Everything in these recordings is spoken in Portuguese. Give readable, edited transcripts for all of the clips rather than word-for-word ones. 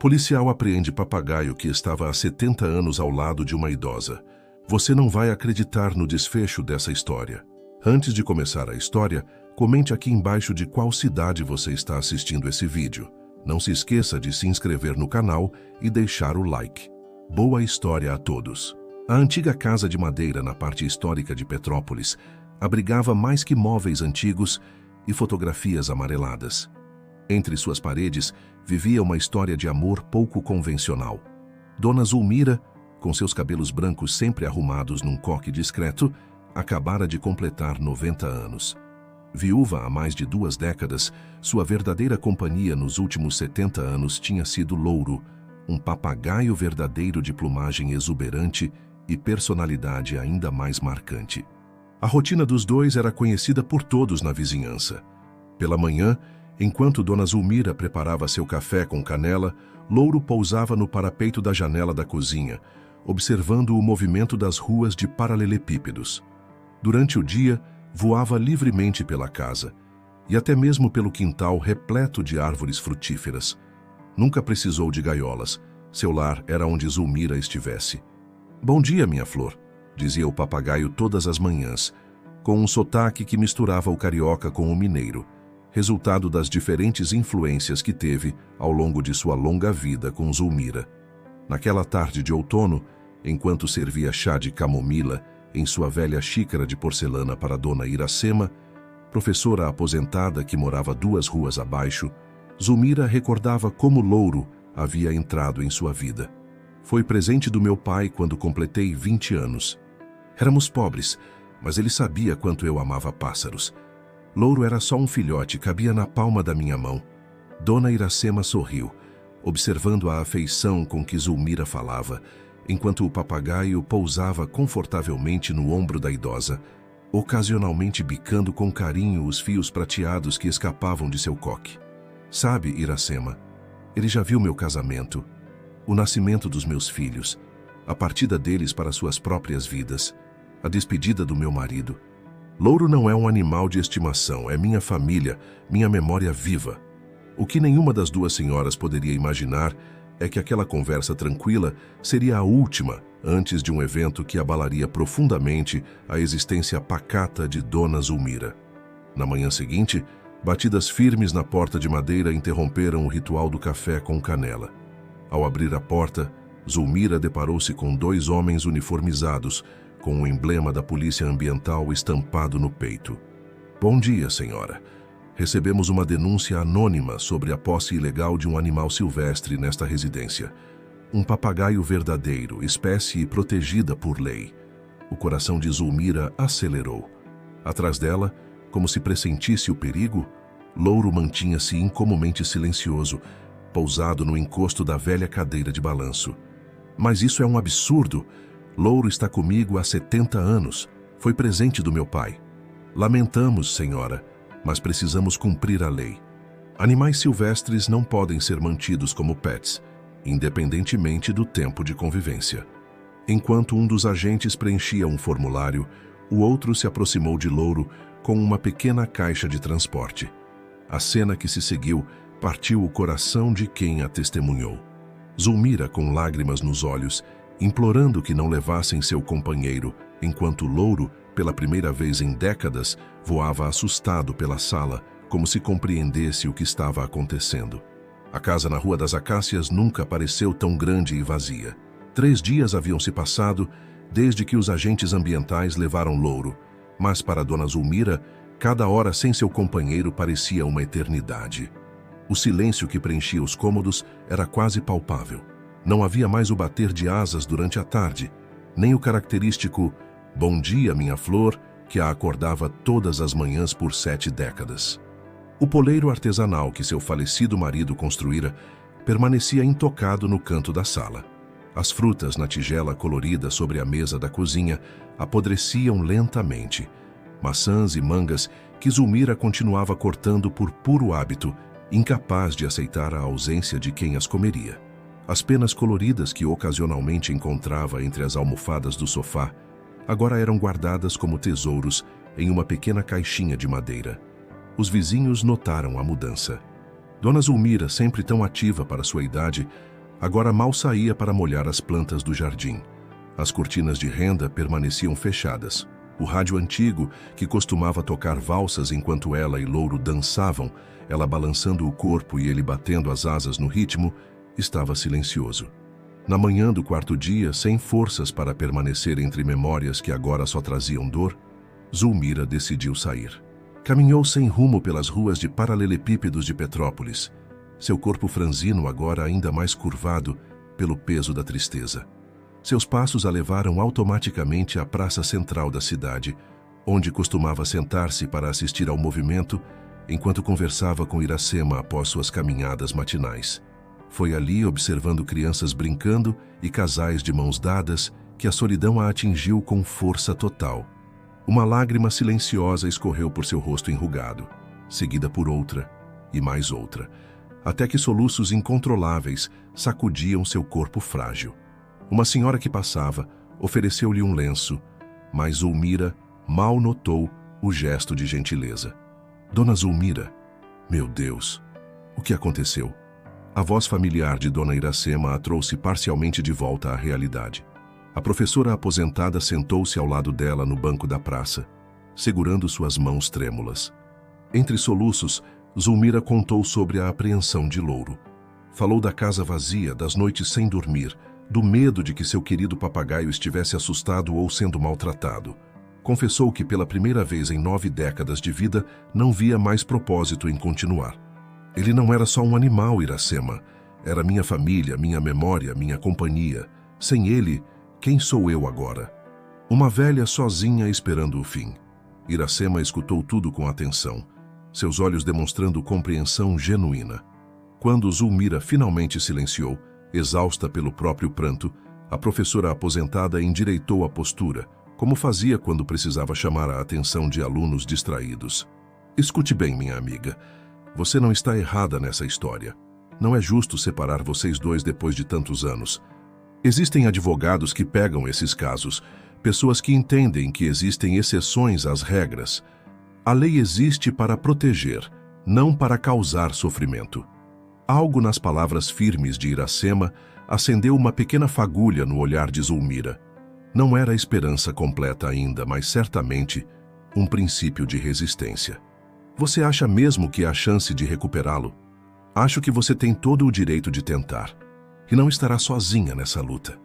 Policial apreende papagaio que estava há 70 anos ao lado de uma idosa. Você não vai acreditar no desfecho dessa história. Antes de começar a história, comente aqui embaixo de qual cidade você está assistindo esse vídeo. Não se esqueça de se inscrever no canal e deixar o like. Boa história a todos! A antiga casa de madeira na parte histórica de Petrópolis abrigava mais que móveis antigos e fotografias amareladas. Entre suas paredes vivia uma história de amor pouco convencional. Dona Zulmira, com seus cabelos brancos sempre arrumados num coque discreto, acabara de completar 90 anos. Viúva há mais de 2 décadas, sua verdadeira companhia nos últimos 70 anos tinha sido Louro, um papagaio verdadeiro de plumagem exuberante e personalidade ainda mais marcante. A rotina dos dois era conhecida por todos na vizinhança. Pela manhã, enquanto Dona Zulmira preparava seu café com canela, Louro pousava no parapeito da janela da cozinha, observando o movimento das ruas de paralelepípedos. Durante o dia, voava livremente pela casa, e até mesmo pelo quintal repleto de árvores frutíferas. Nunca precisou de gaiolas, seu lar era onde Zulmira estivesse. "Bom dia, minha flor", dizia o papagaio todas as manhãs, com um sotaque que misturava o carioca com o mineiro, resultado das diferentes influências que teve ao longo de sua longa vida com Zulmira. Naquela tarde de outono, enquanto servia chá de camomila em sua velha xícara de porcelana para Dona Iracema, professora aposentada que morava 2 ruas abaixo, Zulmira recordava como Louro havia entrado em sua vida. "Foi presente do meu pai quando completei 20 anos. Éramos pobres, mas ele sabia quanto eu amava pássaros. Louro era só um filhote, cabia na palma da minha mão." Dona Iracema sorriu, observando a afeição com que Zulmira falava, enquanto o papagaio pousava confortavelmente no ombro da idosa, ocasionalmente bicando com carinho os fios prateados que escapavam de seu coque. "Sabe, Iracema, ele já viu meu casamento, o nascimento dos meus filhos, a partida deles para suas próprias vidas, a despedida do meu marido. Louro não é um animal de estimação, é minha família, minha memória viva." O que nenhuma das 2 senhoras poderia imaginar é que aquela conversa tranquila seria a última antes de um evento que abalaria profundamente a existência pacata de Dona Zulmira. Na manhã seguinte, batidas firmes na porta de madeira interromperam o ritual do café com canela. Ao abrir a porta, Zulmira deparou-se com 2 homens uniformizados, com o emblema da Polícia Ambiental estampado no peito. "Bom dia, senhora. Recebemos uma denúncia anônima sobre a posse ilegal de um animal silvestre nesta residência. Um papagaio verdadeiro, espécie protegida por lei." O coração de Zulmira acelerou. Atrás dela, como se pressentisse o perigo, Louro mantinha-se incomumente silencioso, pousado no encosto da velha cadeira de balanço. "Mas isso é um absurdo. Louro está comigo há 70 anos. Foi presente do meu pai." "Lamentamos, senhora, mas precisamos cumprir a lei. Animais silvestres não podem ser mantidos como pets, independentemente do tempo de convivência." Enquanto um dos agentes preenchia um formulário, o outro se aproximou de Louro com uma pequena caixa de transporte. A cena que se seguiu partiu o coração de quem a testemunhou. Zulmira, com lágrimas nos olhos, implorando que não levassem seu companheiro, enquanto Louro, pela primeira vez em décadas, voava assustado pela sala, como se compreendesse o que estava acontecendo. A casa na Rua das Acácias nunca pareceu tão grande e vazia. 3 dias haviam se passado desde que os agentes ambientais levaram Louro, mas para Dona Zulmira, cada hora sem seu companheiro parecia uma eternidade. O silêncio que preenchia os cômodos era quase palpável. Não havia mais o bater de asas durante a tarde, nem o característico "Bom dia, minha flor", que a acordava todas as manhãs por 7 décadas. O poleiro artesanal que seu falecido marido construíra permanecia intocado no canto da sala. As frutas na tigela colorida sobre a mesa da cozinha apodreciam lentamente. Maçãs e mangas que Zulmira continuava cortando por puro hábito, incapaz de aceitar a ausência de quem as comeria. As penas coloridas que ocasionalmente encontrava entre as almofadas do sofá agora eram guardadas como tesouros em uma pequena caixinha de madeira. Os vizinhos notaram a mudança. Dona Zulmira, sempre tão ativa para sua idade, Agora mal saía para molhar as plantas do jardim. As cortinas de renda permaneciam fechadas. O rádio antigo, que costumava tocar valsas enquanto ela e Louro dançavam, ela balançando o corpo e ele batendo as asas no ritmo, estava silencioso. Na manhã do quarto dia, sem forças para permanecer entre memórias que agora só traziam dor, Zulmira decidiu sair. Caminhou sem rumo pelas ruas de paralelepípedos de Petrópolis, seu corpo franzino agora ainda mais curvado pelo peso da tristeza. Seus passos a levaram automaticamente à praça central da cidade, onde costumava sentar-se para assistir ao movimento enquanto conversava com Iracema após suas caminhadas matinais. Foi ali, observando crianças brincando e casais de mãos dadas, que a solidão a atingiu com força total. Uma lágrima silenciosa escorreu por seu rosto enrugado, seguida por outra e mais outra, até que soluços incontroláveis sacudiam seu corpo frágil. Uma senhora que passava ofereceu-lhe um lenço, mas Zulmira mal notou o gesto de gentileza. Dona Zulmira, meu Deus, o que aconteceu? A voz familiar de Dona Iracema a trouxe parcialmente de volta à realidade. A professora aposentada sentou-se ao lado dela no banco da praça, segurando suas mãos trêmulas. Entre soluços, Zulmira contou sobre a apreensão de Louro. Falou da casa vazia, das noites sem dormir, do medo de que seu querido papagaio estivesse assustado ou sendo maltratado. Confessou que pela primeira vez em 9 décadas de vida não via mais propósito em continuar. Ele não era só um animal, Iracema. Era minha família, minha memória, minha companhia. Sem ele, quem sou eu agora? Uma velha sozinha esperando o fim. Iracema escutou tudo com atenção, seus olhos demonstrando compreensão genuína. Quando Zulmira finalmente silenciou, exausta pelo próprio pranto, a professora aposentada endireitou a postura, como fazia quando precisava chamar a atenção de alunos distraídos. Escute bem, minha amiga. Você não está errada nessa história. Não é justo separar vocês dois depois de tantos anos. Existem advogados que pegam esses casos, pessoas que entendem que existem exceções às regras. A lei existe para proteger, não para causar sofrimento. Algo nas palavras firmes de Iracema acendeu uma pequena fagulha no olhar de Zulmira. Não era a esperança completa ainda, mas certamente um princípio de resistência. Você acha mesmo que há chance de recuperá-lo? Acho que você tem todo o direito de tentar. E não estará sozinha nessa luta.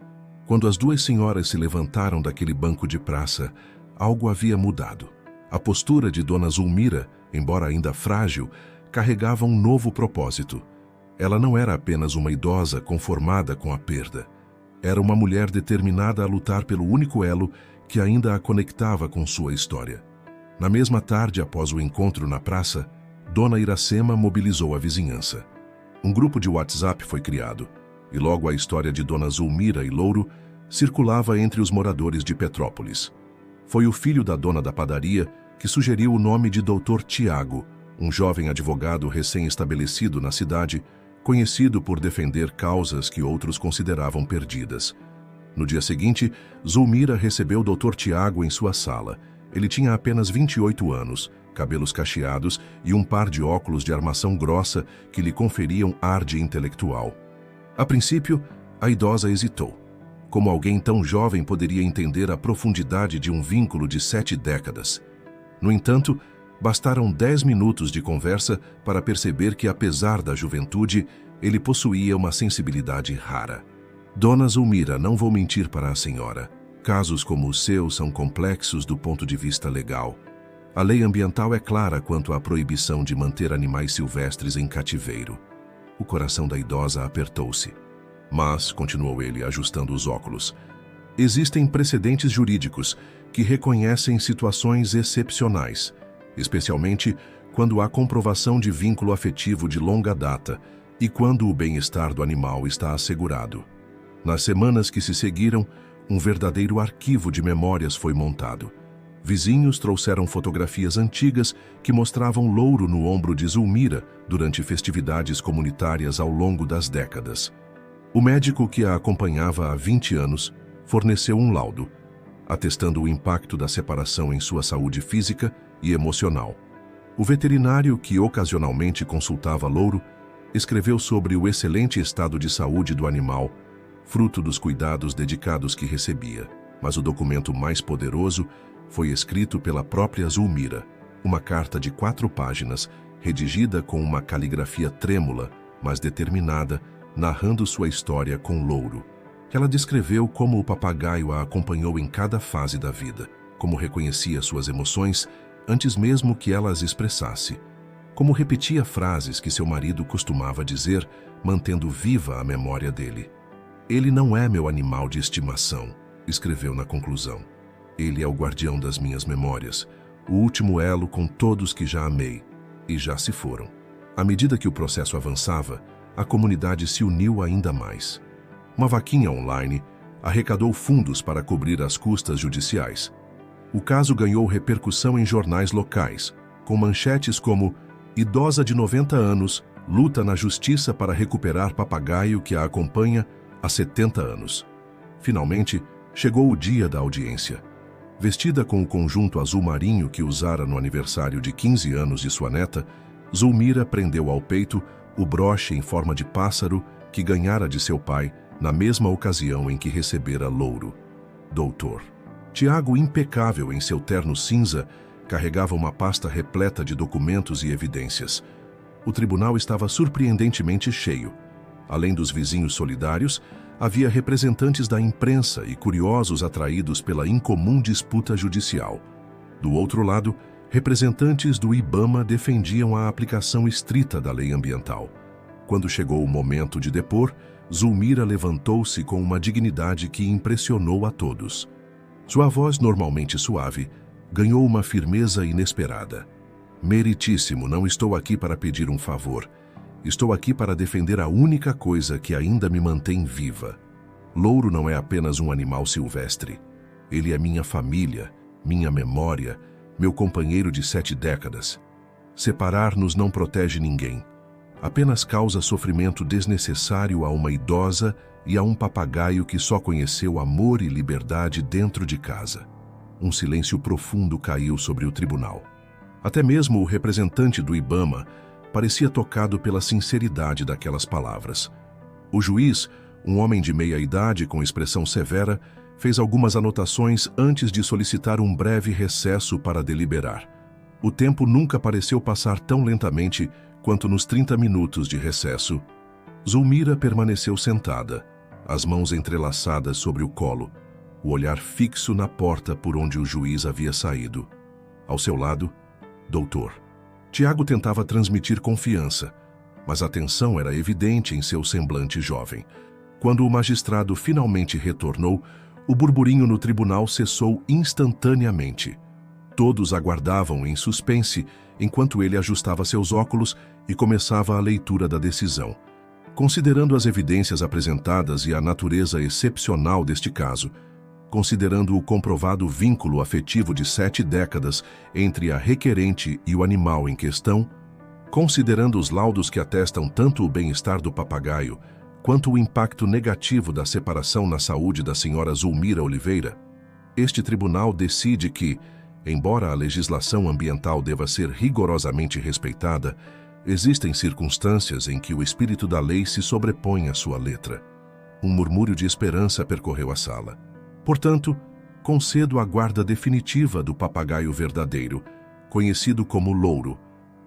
Quando as duas senhoras se levantaram daquele banco de praça, algo havia mudado. A postura de Dona Zulmira, embora ainda frágil, carregava um novo propósito. Ela não era apenas uma idosa conformada com a perda. Era uma mulher determinada a lutar pelo único elo que ainda a conectava com sua história. Na mesma tarde, após o encontro na praça, Dona Iracema mobilizou a vizinhança. Um grupo de WhatsApp foi criado, e logo a história de Dona Zulmira e Louro circulava entre os moradores de Petrópolis. Foi o filho da dona da padaria que sugeriu o nome de Dr. Tiago, um jovem advogado recém-estabelecido na cidade, conhecido por defender causas que outros consideravam perdidas. No dia seguinte, Zulmira recebeu Dr. Tiago em sua sala. Ele tinha apenas 28 anos, cabelos cacheados e um par de óculos de armação grossa que lhe conferiam ar de intelectual. A princípio, a idosa hesitou. Como alguém tão jovem poderia entender a profundidade de um vínculo de 7 décadas? No entanto, bastaram 10 minutos de conversa para perceber que, apesar da juventude, ele possuía uma sensibilidade rara. Dona Zulmira, não vou mentir para a senhora. Casos como o seu são complexos do ponto de vista legal. A lei ambiental é clara quanto à proibição de manter animais silvestres em cativeiro. O coração da idosa apertou-se. Mas, continuou ele, ajustando os óculos, existem precedentes jurídicos que reconhecem situações excepcionais, especialmente quando há comprovação de vínculo afetivo de longa data e quando o bem-estar do animal está assegurado. Nas semanas que se seguiram, um verdadeiro arquivo de memórias foi montado. Vizinhos trouxeram fotografias antigas que mostravam Louro no ombro de Zulmira durante festividades comunitárias ao longo das décadas. O médico que a acompanhava há 20 anos forneceu um laudo, atestando o impacto da separação em sua saúde física e emocional. O veterinário que ocasionalmente consultava Louro Escreveu sobre o excelente estado de saúde do animal, fruto dos cuidados dedicados que recebia. Mas o documento mais poderoso foi escrito pela própria Zulmira, uma carta de 4 páginas, redigida com uma caligrafia trêmula, mas determinada, narrando sua história com Louro. Ela descreveu como o papagaio a acompanhou em cada fase da vida, como reconhecia suas emoções antes mesmo que ela as expressasse, como repetia frases que seu marido costumava dizer, mantendo viva a memória dele. Ele não é meu animal de estimação, escreveu na conclusão. Ele é o guardião das minhas memórias, o último elo com todos que já amei e já se foram. À medida que o processo avançava, a comunidade se uniu ainda mais. Uma vaquinha online arrecadou fundos para cobrir as custas judiciais. O caso ganhou repercussão em jornais locais, com manchetes como "Idosa de 90 anos luta na justiça para recuperar papagaio que a acompanha há 70 anos". Finalmente, chegou o dia da audiência. Vestida com o conjunto azul marinho que usara no aniversário de 15 anos de sua neta, Zulmira prendeu ao peito o broche em forma de pássaro que ganhara de seu pai na mesma ocasião em que recebera Louro. Doutor. Tiago, impecável em seu terno cinza, carregava uma pasta repleta de documentos e evidências. O tribunal estava surpreendentemente cheio. Além dos vizinhos solidários, havia representantes da imprensa e curiosos atraídos pela incomum disputa judicial. Do outro lado, representantes do IBAMA defendiam a aplicação estrita da lei ambiental. Quando chegou o momento de depor, Zulmira levantou-se com uma dignidade que impressionou a todos. Sua voz, normalmente suave, ganhou uma firmeza inesperada. "Meritíssimo, não estou aqui para pedir um favor. Estou aqui para defender a única coisa que ainda me mantém viva. Louro não é apenas um animal silvestre. Ele é minha família, minha memória, meu companheiro de 7 décadas. Separar-nos não protege ninguém. Apenas causa sofrimento desnecessário a uma idosa e a um papagaio que só conheceu amor e liberdade dentro de casa." Um silêncio profundo caiu sobre o tribunal. Até mesmo o representante do IBAMA parecia tocado pela sinceridade daquelas palavras. O juiz, um homem de meia idade com expressão severa, fez algumas anotações antes de solicitar um breve recesso para deliberar. O tempo nunca pareceu passar tão lentamente quanto nos 30 minutos de recesso. Zulmira permaneceu sentada, as mãos entrelaçadas sobre o colo, o olhar fixo na porta por onde o juiz havia saído. Ao seu lado, doutor. Tiago tentava transmitir confiança, mas a tensão era evidente em seu semblante jovem. Quando o magistrado finalmente retornou, o burburinho no tribunal cessou instantaneamente. Todos aguardavam em suspense enquanto ele ajustava seus óculos e começava a leitura da decisão. Considerando as evidências apresentadas e a natureza excepcional deste caso, considerando o comprovado vínculo afetivo de 7 décadas entre a requerente e o animal em questão, considerando os laudos que atestam tanto o bem-estar do papagaio quanto o impacto negativo da separação na saúde da senhora Zulmira Oliveira, este tribunal decide que, embora a legislação ambiental deva ser rigorosamente respeitada, existem circunstâncias em que o espírito da lei se sobrepõe à sua letra. Um murmúrio de esperança percorreu a sala. Portanto, concedo a guarda definitiva do papagaio verdadeiro, conhecido como Louro,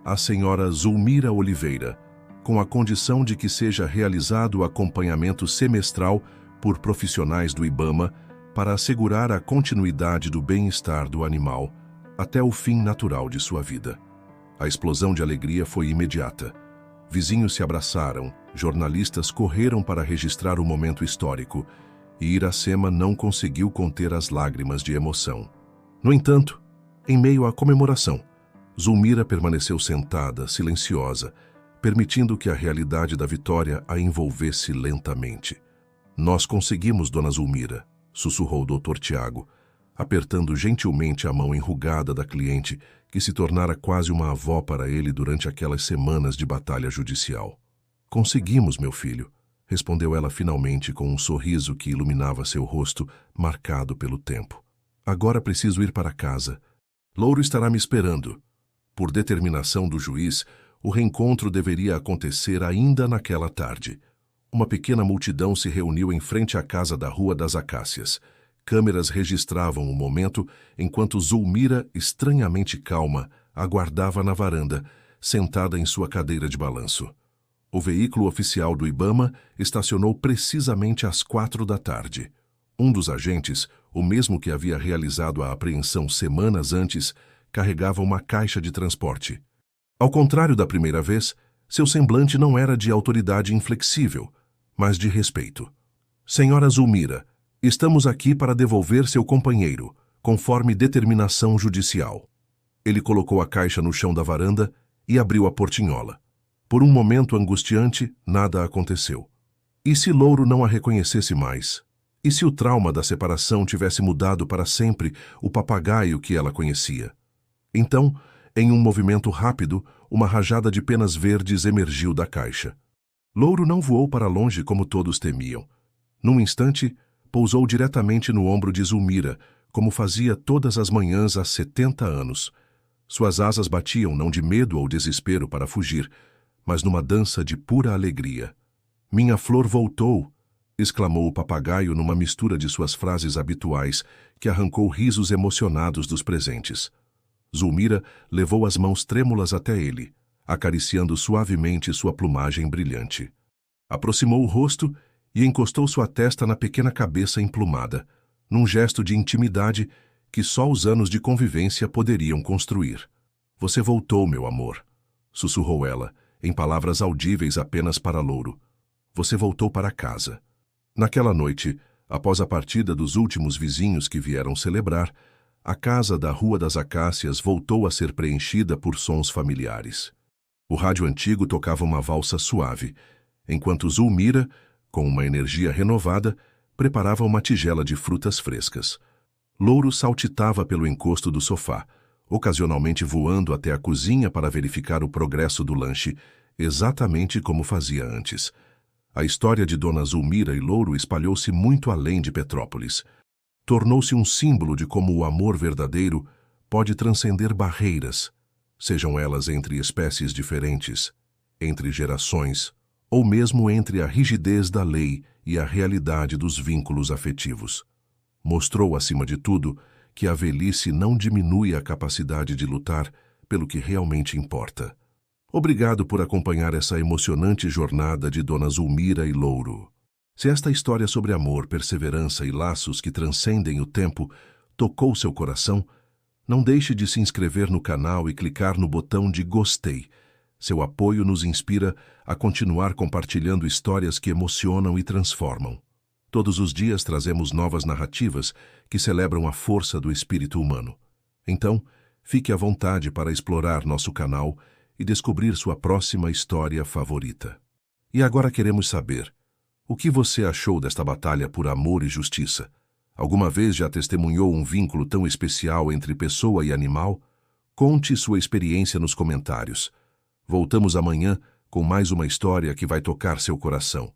à senhora Zulmira Oliveira, com a condição de que seja realizado o acompanhamento semestral por profissionais do IBAMA para assegurar a continuidade do bem-estar do animal até o fim natural de sua vida. A explosão de alegria foi imediata. Vizinhos se abraçaram, jornalistas correram para registrar o momento histórico, e Iracema não conseguiu conter as lágrimas de emoção. No entanto, em meio à comemoração, Zulmira permaneceu sentada, silenciosa, permitindo que a realidade da vitória a envolvesse lentamente. "Nós conseguimos, dona Zulmira", sussurrou o Dr. Tiago, apertando gentilmente a mão enrugada da cliente, que se tornara quase uma avó para ele durante aquelas semanas de batalha judicial. "Conseguimos, meu filho", respondeu ela finalmente com um sorriso que iluminava seu rosto, marcado pelo tempo. "Agora preciso ir para casa. Louro estará me esperando." Por determinação do juiz, O reencontro deveria acontecer ainda naquela tarde. Uma pequena multidão se reuniu em frente à casa da Rua das Acácias. Câmeras registravam o momento enquanto Zulmira, estranhamente calma, aguardava na varanda, sentada em sua cadeira de balanço. O veículo oficial do Ibama estacionou precisamente às 4 da tarde. Um dos agentes, o mesmo que havia realizado a apreensão semanas antes, carregava uma caixa de transporte. Ao contrário da primeira vez, seu semblante não era de autoridade inflexível, mas de respeito. Senhora Zulmira, estamos aqui para devolver seu companheiro, conforme determinação judicial. Ele colocou a caixa no chão da varanda e abriu a portinhola. Por um momento angustiante, nada aconteceu. E se Louro não a reconhecesse mais? E se o trauma da separação tivesse mudado para sempre o papagaio que ela conhecia? Então, em um movimento rápido, uma rajada de penas verdes emergiu da caixa. Louro não voou para longe como todos temiam. Num instante, pousou diretamente no ombro de Zulmira, como fazia todas as manhãs há 70 anos. Suas asas batiam não de medo ou desespero para fugir, mas numa dança de pura alegria. "Minha flor voltou!" exclamou o papagaio numa mistura de suas frases habituais, que arrancou risos emocionados dos presentes. Zulmira levou as mãos trêmulas até ele, acariciando suavemente sua plumagem brilhante. Aproximou o rosto e encostou sua testa na pequena cabeça emplumada, num gesto de intimidade que só os anos de convivência poderiam construir. "Você voltou, meu amor", sussurrou ela, em palavras audíveis apenas para Louro. "Você voltou para casa." Naquela noite, após a partida dos últimos vizinhos que vieram celebrar, a casa da Rua das Acácias voltou a ser preenchida por sons familiares. O rádio antigo tocava uma valsa suave, enquanto Zulmira, com uma energia renovada, preparava uma tigela de frutas frescas. Louro saltitava pelo encosto do sofá, ocasionalmente voando até a cozinha para verificar o progresso do lanche, exatamente como fazia antes. A história de Dona Zulmira e Louro espalhou-se muito além de Petrópolis. Tornou-se um símbolo de como o amor verdadeiro pode transcender barreiras, sejam elas entre espécies diferentes, entre gerações, ou mesmo entre a rigidez da lei e a realidade dos vínculos afetivos. Mostrou, acima de tudo, que a velhice não diminui a capacidade de lutar pelo que realmente importa. Obrigado por acompanhar essa emocionante jornada de Dona Zulmira e Louro. Se esta história sobre amor, perseverança e laços que transcendem o tempo tocou seu coração, não deixe de se inscrever no canal e clicar no botão de gostei. Seu apoio nos inspira a continuar compartilhando histórias que emocionam e transformam. Todos os dias trazemos novas narrativas que celebram a força do espírito humano. Então, fique à vontade para explorar nosso canal e descobrir sua próxima história favorita. E agora queremos saber: o que você achou desta batalha por amor e justiça? Alguma vez já testemunhou um vínculo tão especial entre pessoa e animal? Conte sua experiência nos comentários. Voltamos amanhã com mais uma história que vai tocar seu coração.